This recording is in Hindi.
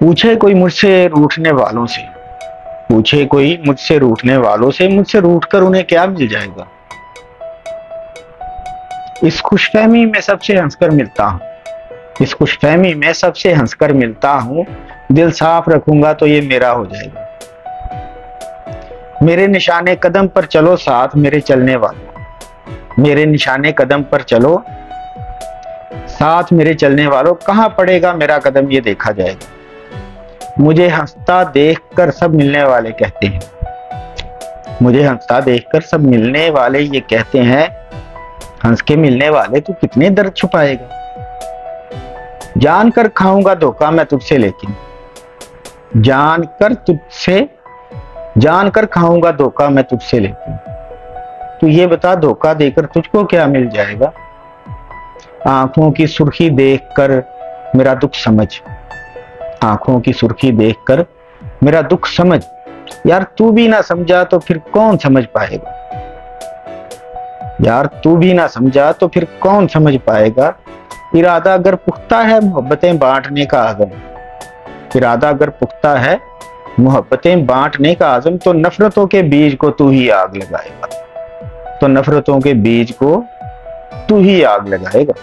पूछे कोई मुझसे रूठने वालों से, पूछे कोई मुझसे रूठने वालों से, मुझसे रूठ कर उन्हें क्या मिल जाएगा। इस खुशफहमी में सबसे हंसकर मिलता हूँ, इस खुशफहमी में सबसे हंसकर मिलता हूँ। दिल साफ रखूंगा तो ये मेरा हो जाएगा। मेरे निशाने कदम पर चलो साथ मेरे चलने वालों, मेरे निशाने कदम पर चलो साथ मेरे चलने वालों। कहाँ पड़ेगा मेरा कदम ये देखा जाएगा। मुझे हंसता देखकर सब मिलने वाले कहते हैं, मुझे हंसता देखकर सब मिलने वाले ये कहते हैं, हंस के मिलने वाले तू कितने दर्द छुपाएगा। जानकर खाऊंगा धोखा मैं तुझसे, लेकिन जानकर खाऊंगा धोखा मैं तुझसे, लेकिन तू ये बता धोखा देकर तुझको क्या मिल जाएगा। आंखों की सुर्खी देखकर मेरा दुख समझ, आंखों की सुर्खी देखकर मेरा दुख समझ। यार तू भी ना समझा तो फिर कौन समझ पाएगा, यार तू भी ना समझा तो फिर कौन समझ पाएगा। इरादा अगर पुख्ता है मोहब्बतें बांटने का आज़म, इरादा अगर पुख्ता है मोहब्बतें बांटने का आज़म, तो नफरतों के बीज को तू ही आग लगाएगा, तो नफरतों के बीज को तू ही आग लगाएगा।